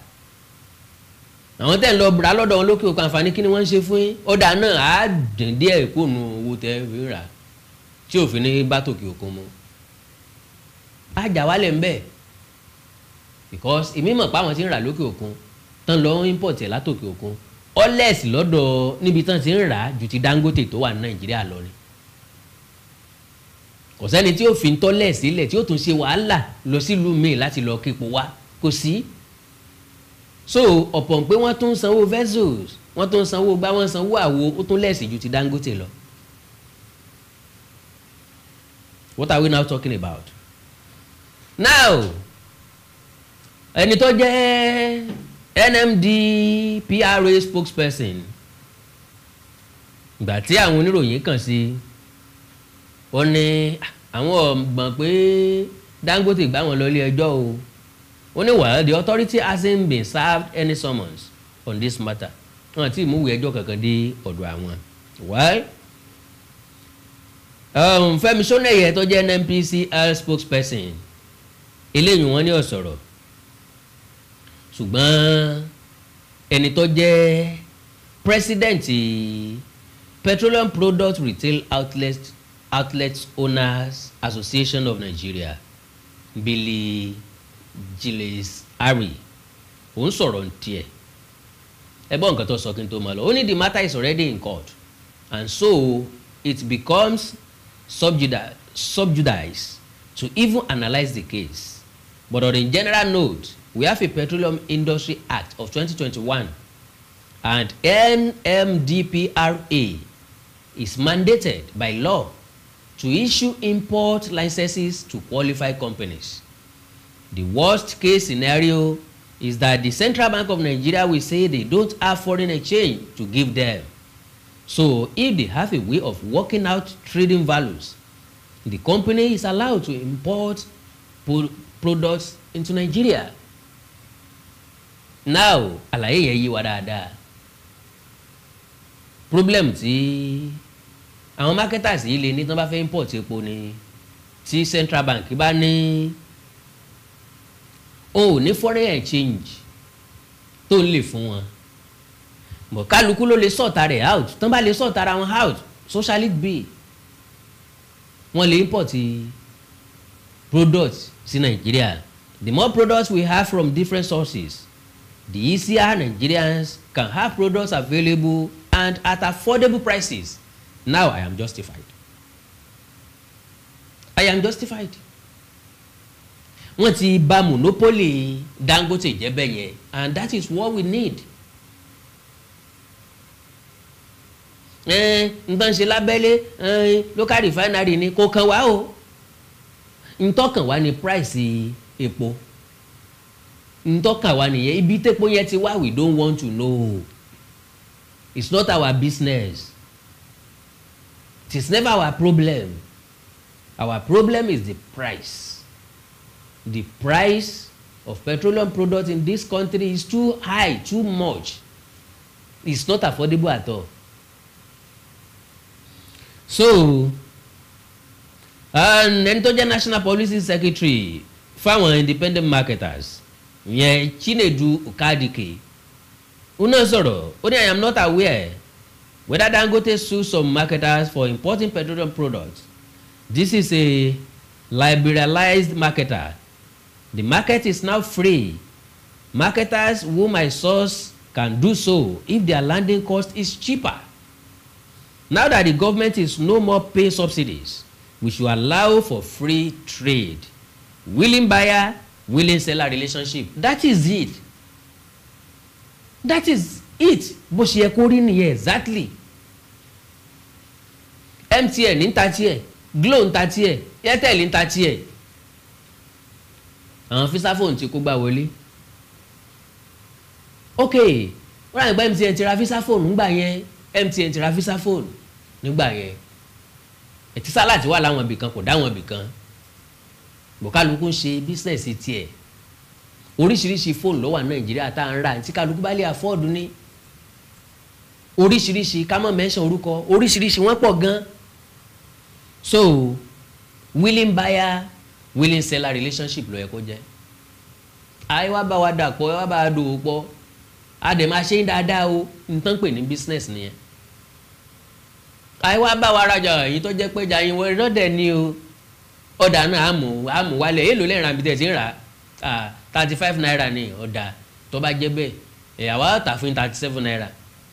Àwọn tẹ̀ ń lọ bùrà lọ́dọ̀ wọn lókè òkun àǹfààní kí ni wọ́n ń ṣe fún yín? Ọ̀dà náà á dín díẹ̀ kó nu owó tẹ́ fi rà tí òfin ní bá tòkè òkun mu. Àjà wálẹ̀ ń bẹ̀ because èmi mọ̀ pé àwọn tí ń rà lókè òkun tán lọ import ẹ̀ látòkè òkun ọlẹ́s lọ́dọ̀ níbi tán ti ń rà ju ti Dangote tó wà ní Nàìjíríà lọ ni. Kò sẹ́ni tí ó fi ń tọ́lẹ̀ sílẹ̀ tí ó tún ṣe wàhálà lọ sílùú míì láti lọ képo wá, kò sí. So ọ̀pọ̀ pé wọ́n tún sanwó vessels, wọ́n tún sanwó gbá, wọ́n sanwó àwo, ó tún lẹ́sì ju ti Dangote lọ. What are we now talking about? Now ẹni tó jẹ́ NNPCL spokesperson, ìgbà tí àwọn oníròyìn kàn sí, ó ní àwọn ọ̀gbọ̀n pé Dangote gbá wọn lọ ilé ẹjọ́ o. Ó ní well, the authority hasn't been served any summons on this matter. Wọ́n ti mú ìwé ẹjọ́ kankan dé ọ̀dọ̀ àwọn. Well, Fẹ́mi Ṣónẹ́yẹ tó jẹ́ NNPCL spokesperson, eléyìí wọ́n ní ó sọ̀rọ̀. Ṣùgbọ́n ẹni tó jẹ́ president Petroleum Product Retail Outlets Owners Association of Nigeria, Billy Giles Harry, òun sọ̀rọ̀ ní tiẹ̀. Ẹ gbọ́ nǹkan tó sọ kí n tó máa lọ. Ó ní the matter is already in court and so it becomes subjudice to even analyse the case. But on a general note, we have a Petroleum Industry Act of 2021 and NNPCL is mandated by law to issue import licenses to qualified companies. The worst case scenario is that the Central Bank of Nigeria will say they don't have foreign exchange to give them. So if they have a way of working out trading values, the company is allowed to import products into Nigeria. Now, àlàyé yẹn yí wa dáadáa. Problem tí àwọn marketers yìí lè ní tí wọ́n bá fẹ́ import epo ni tí central bank bá ní o ò ní foreign exchange tó ń lè fún wọn bọ̀ kálukú ló lè sọ̀tà rẹ̀ out tí wọ́n bá lè sọ̀tà ara wọn out socialist be wọ́n lè import products sí Nàìjíríà. The more products we have from different sources, the easier Nigerians can have products available and at affordable prices. Now I am justified. I am justified. Wọ́n ti bà monopoly Dangote jẹ́ bẹ́ẹ̀ yẹn, and that is what we need. Nǹkan ṣe lábẹ́lé local refinery ni kò kàn wá o. Ntọ́kàn wá ní price epo. Ntọ́kàn wá nìyẹn ibi tẹ́po yẹn ti wá we don't want to know. It's not our business. It is never our problem. Our problem is the price. The price of petroleum products in this country is too high, too much. It's not affordable at all. So, ẹni tó jẹ́ National Policy Secretary fáwọn independent marketers yẹn Chinedu Ukadike una sọ̀rọ̀ ó ní I am not aware whether Dangote sues some marketers for importing petroleum products. This is a liberalized marketer. The market is now free. Marketers whom I source can do so if their landing cost is cheaper. Now that the government is no more paying subsidies, we should allow for free trade. Willing buyer, willing seller relationship. That is it. That is it. Bó ṣe yẹ kó rí nìyẹn exactly. MTN ń ta tiẹ̀, Glo ń ta tiẹ̀, Airtel ń ta tiẹ̀. Àwọn Fisafone ti kó gbà wọlé. Okay, wọ́n rà nígbà MTN ti ra Fisafone nígbà yẹn. MTN ti ra Fisafone nígbà yẹn. Etisalat wà láwọn ibì kan kò dáwọn ibì kan. Bọ̀kálukú ń ṣe bísínẹ̀sì tiẹ̀. Oríṣiríṣi fóònù ló wà ní Nàìjíríà tá à ń rà tí kálukú bá lè afford ní. Oríṣiríṣi ká má mention orúkọ oríṣiríṣi wọ́n pọ̀ gan. So willing buyer willing seller relationship ló yẹ kó jẹ́. Àyè wá bá wa dàpọ̀ wá bá wa dòwò pọ̀ a dẹ̀ máa ṣe ń dáadáa o nǹkan pè ní business nìyẹn. Àyè wá bá wa rajà èyí tó jẹ́ pé jàyìn wọ́n lọ́dẹ̀ ni o ọ̀dà náà àmú wálẹ̀ èèlò lẹ́yìn àbí tẹ̀ sí ń rà 35 naira ni ọ̀dà tó bá jẹ́ bẹ́ẹ̀ àwa tà fún 37 naira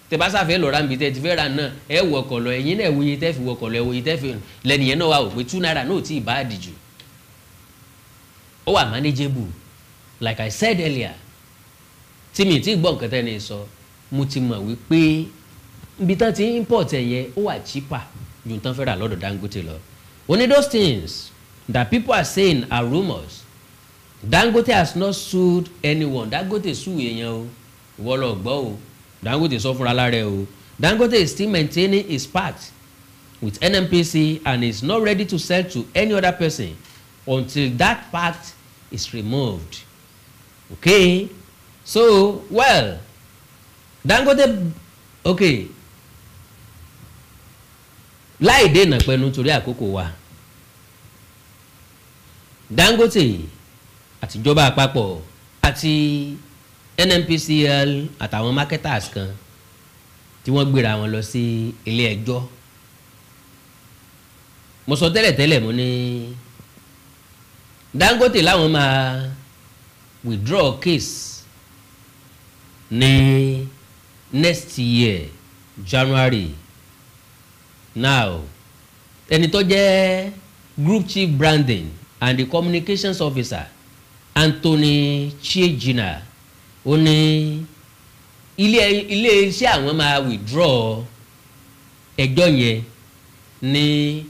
tẹ bá sáfẹ́ lọ́ọ́ rábì tẹ ti fẹ́ ra náà ẹ wọkọ̀ lọ ẹ̀yin náà wòye tẹ́ fi wọkọ̀ lọ ẹ wòye tẹ́ fi lẹ́nìyẹn náà wà ó pé 2 naira náà ò tí ì bá àdìjù ó wà manageable like I said earlier tí mi ti gbọ́ nǹkan tẹ́ ni sọ mo ti mọ̀ wípé ibi tán ti import ẹ̀ yẹn ó wà cheaper ju tán fẹ́ rà lọ́dọ̀ Dangote lọ. Only those things that people are saying are rumours. Dangote has not sued anyone. Dangote sue èèyàn o ìwọ lọ gbọ́ o Dangote sọ fúnra lára ẹ o. Dangote is still maintaining his pact with NNPC and is not ready to sell to any other person until that pact is removed. Okay, so well Dangote okay láì dènà pẹ̀lú torí àkókò wa Dangote àtijọba àpapọ̀ àti NNPCL àtàwọn marketers kan tí wọ́n gbéra wọn lọ sí ilé ẹjọ́ mo sọ tẹ́lẹ̀tẹ́lẹ̀ mo ní Dangote láwọn máa withdraw case ní next year January. Now ẹni tó jẹ́ group chief branding and the communications officer Anthony Chiejina ó ní ilé iṣẹ́ àwọn máa withdraw ẹjọ́ yẹn ní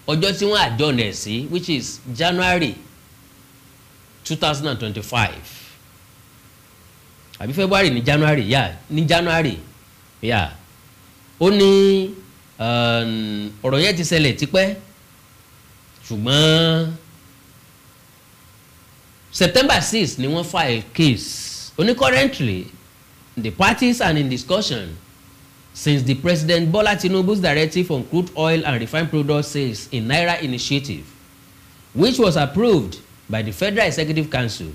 ọjọ́ tí wọ́n adjourn ẹ̀ sí which is January 2025 àbí February ní January ní January ó ní ọ̀rọ̀ yẹn ti ṣẹlẹ̀ tipẹ́ ṣùgbọ́n September 6 ni wọ́n file case. Only currently the parties are in discussion since the President Bola Tinubu's directive on crude oil and refined product sales in Naira initiative, which was approved by the Federal Executive Council,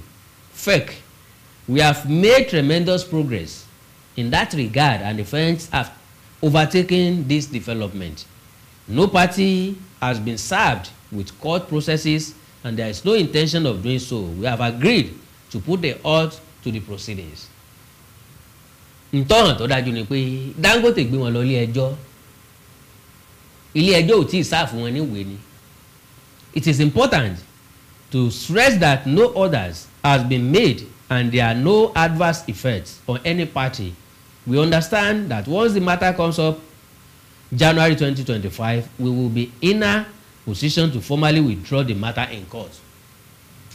FEC, we have made tremendous progress in that regard, and the feds have overtaken this development. No party has been served with court processes, and there is no intention of doing so. We have agreed to put a halt to the proceedings. Ntọ́hàn tó dájú ni pé Dangote gbé wọn lọ ilé ẹjọ́. Ilé ẹjọ́ ò tí ì sáà fún wọn níwèé ni. It is important to stress that no orders has been made and there are no adverse effects on any party. We understand that once the matter comes up January 2025, we will be in a position to formally withdraw the matter in court.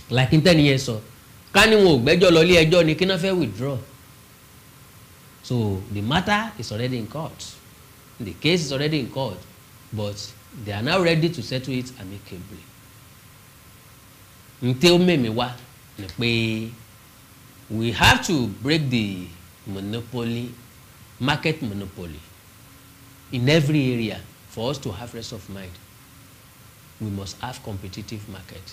Like in 10 years, so ká ní wọn ò gbẹ́jọ́ lọ ilé ẹjọ́ ni kí náà fẹ́ withdraw. So the matter is already in court. The case is already in court, but they are now ready to settle it amicably. Ntẹ́ ó mẹ́mi wá ni pé we have to break the monopoly, market monopoly in every area. For us to have rest of mind, we must have competitive market.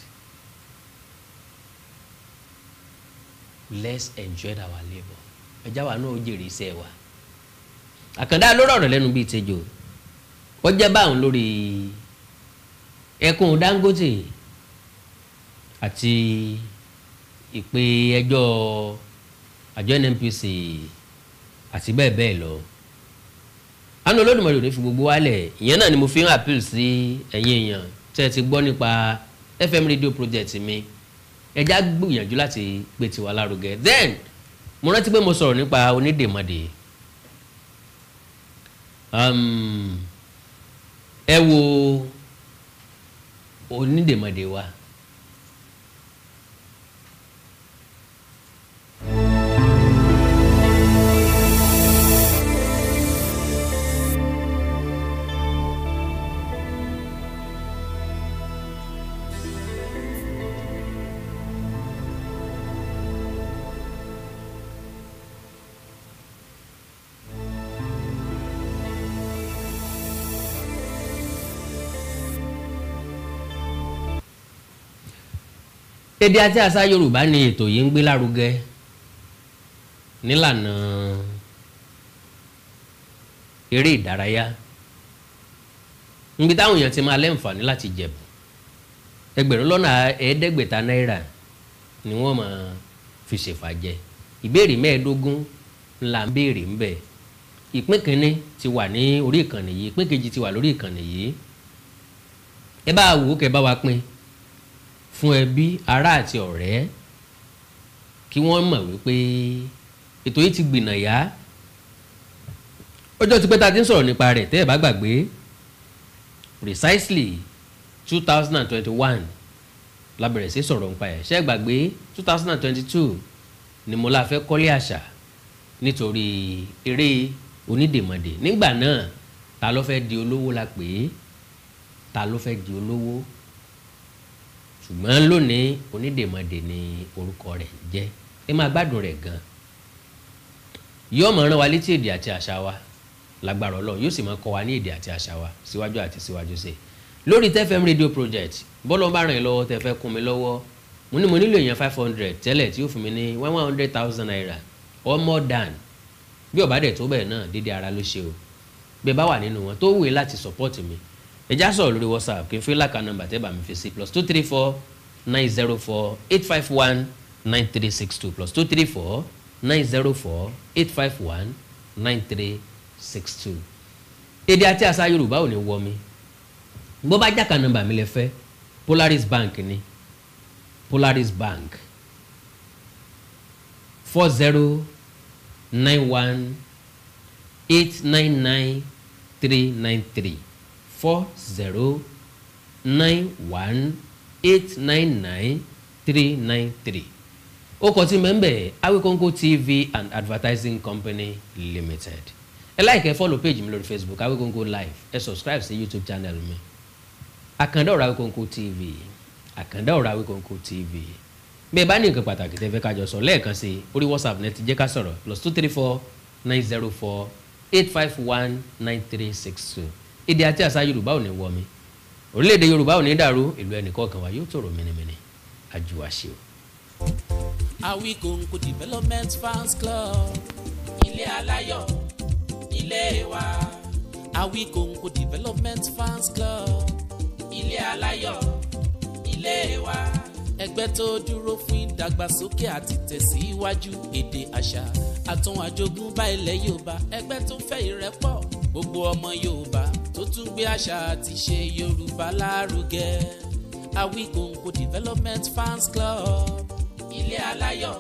Let's enjoy our labor. Ẹja wa náà ó jèrè iṣẹ́ wa. Àkàndá ló rọ̀rọ̀ lẹ́nu bíi tẹjọ́. Ó jẹ́ báwọn lórí ẹkùn Dangote àti ìpè ẹjọ́ àjọ NNPC àti bẹ́ẹ̀ bẹ́ẹ̀ lọ. Àánú Olódùmarè ò ní fi gbogbo wálẹ̀. Ìyẹn náà ni mo fi ń appeal sí ẹ̀yin èèyàn tẹ́ ẹ ti gbọ́ nípa FM radio project mi. Ẹja gbìyànjú láti gbé tiwa lárugẹ. Then mo rántí pé mo sọ̀rọ̀ nípa onídèmọdè. Ẹ wo onídèmọdè wa. Èdè àti àṣà Yorùbá ni ètò yìí ń gbé lárugẹ nílànà eré ìdárayá. Níbi táwọn èèyàn ti máa lẹ́ǹfààní láti jẹ̀bù. Ẹgbẹ̀rún lọ́nà ẹ̀ẹ́dẹ́gbẹ̀ta náírà ni wọ́n máa fi ṣèfàjẹ. Ìbéèrè 15 ńlá ń béèrè ń bẹ̀. Ìpín kínní ti wà ní orí ìkànnì yìí, ìpín kejì ti wà lórí ìkànnì yìí. Ẹ bá wò ó kẹ́ bá wa pín fún ẹbí, ará àti ọ̀rẹ́ kí wọ́n mọ̀ wípé ètò yìí ti gbìnà yá. Ọjọ́ ti pẹ́ tá a ti ń sọ̀rọ̀ nípa rẹ̀ tẹ́ ẹ bá gbàgbé. Precisely 2021 la bẹ̀rẹ̀ sí sọ̀rọ̀ nípa ẹ̀. Ṣé ẹ gbàgbé 2022 ni mo la fẹ́ kọ́lé àṣà nítorí eré onídèmọdè. Nígbà náà ta ló fẹ́ di olówó la pè é, ta ló fẹ́ di olówó. Ṣùgbọ́n lónìí onídèmọdè ni orúkọ rẹ̀ jẹ́. Ẹ máa gbádùn rẹ̀ gan. Yóò máa rán wa létí èdè àti àṣà wa lágbára Ọlọ́run, yóò sì máa kọ́ wa ní èdè àti àṣà wa síwájú àti síwájú sí. Lórí TFM radio project bọ́lọ́ bá ràn yín lọ́wọ́ tẹ́ fẹ́ kún mi lọ́wọ́, mo nílò èèyàn 500 tẹ́lẹ̀ tí yóò fún mi ní 100,000 naira or more than. Bí ó bá dẹ̀ tó bẹ́ẹ̀ náà dédé ara ló ṣe o. Bẹ́ẹ̀ bá wà nínú wọn tó wù yín láti support mi, ẹ já sọ̀rọ̀ lórí WhatsApp kí n fi láka nọ́mbà tẹ́ bá mi fi sí +234 904 851 9362 +234 904 851 9362. Èdè àti àṣà Yorùbá ò ní wọ mi. Bó bá jáka nọ́mbà mi lẹ fẹ́, Polaris Bank ni. Polaris Bank 4091 899 393 4091 899 393. Ó kọ tí mẹ́mbẹ̀ Awikonko TV and Advertising Company Limited. Ẹ like ẹ follow page mi lórí Facebook Awikonko Live. Ẹ subscribe sí YouTube channel mi. Akanda ọ̀rọ̀ Awikonko TV. Akanda ọ̀rọ̀ Awikonko TV. Bẹ́ẹ̀ bá ní nǹkan pàtàkì tẹ́ fẹ́ ká jọ sọ lẹ́ẹ̀kan sí orí WhatsApp net jẹ́ ká sọ̀rọ̀ +234 904 08028519362. Èdè àti àṣà Yorùbá ò ní wọ mi, orílẹ̀-èdè Yorùbá ò ní dàrú, ìlú ẹnìkọ̀ọ̀kan wa yóò tòrò mìnìmìnì àjùwàṣe o. Awikonko Development Fans Club, ilé aláyọ̀ ilé wa. Awikonko Development Fans Club, ilé aláyọ̀ ilé wa. Ẹgbẹ́ tó dúró fún ìdàgbàsókè àti tẹ̀síwájú èdè àṣà àtún àjogúnbá ilẹ̀ Yorùbá. Ẹgbẹ́ tó fẹ́ ìrẹ́pọ̀ gbogbo ọmọ Yorùbá tó tún gbé àṣà àti ṣe Yorùbá lárugẹ. Awikonko Development Fans Club, ilé aláyọ̀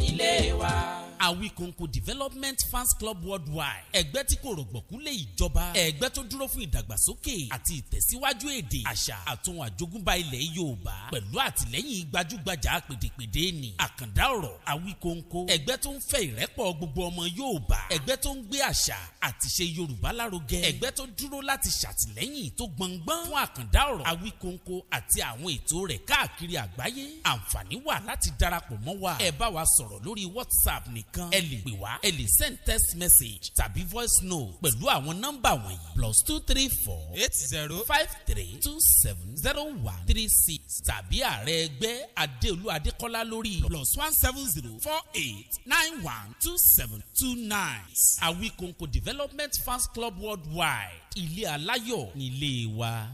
ilé wa. Awikonko Development Fans Club Worldwide, ẹgbẹ́ tí kò rọ̀gbọ̀kú lé ìjọba, ẹgbẹ́ tó dúró fún ìdàgbàsókè àti ìtẹ̀síwájú èdè àṣà àtún àjogúnbá ilẹ̀ Yorùbá pẹ̀lú àtìlẹ́yìn gbajúgbajà pèdèpèdè ní Àkàndá ọ̀rọ̀ Awikonko, ẹgbẹ́ tó ń fẹ́ ìrẹ́pọ̀ gbogbo ọmọ Yorùbá, ẹgbẹ́ tó ń gbé àṣà àti ṣe Yorùbá lárugẹ, ẹgbẹ́ tó dúró láti ṣàtìlẹ́yìn tó gbọngbọ́n fún Àkàndá ọ̀rọ̀ Awikonko àti àwọn ètò rẹ̀ káàkiri àgbáyé. Àǹfààní wà láti darapọ̀ mọ́ wa, ẹ bá wa sọ̀rọ̀ lórí WhatsApp nìkan, ẹ lè pè wá, ẹ lè send text message tàbí voice note pẹ̀lú àwọn nọ́mbà wọ̀nyí +234-8053270136 tàbí ààrẹ ẹgbẹ́ Adéolú Adékọ́lá lórí +17048912729. Awikonko Development Fans Club Worldwide, ilé aláyọ̀ nílé wa.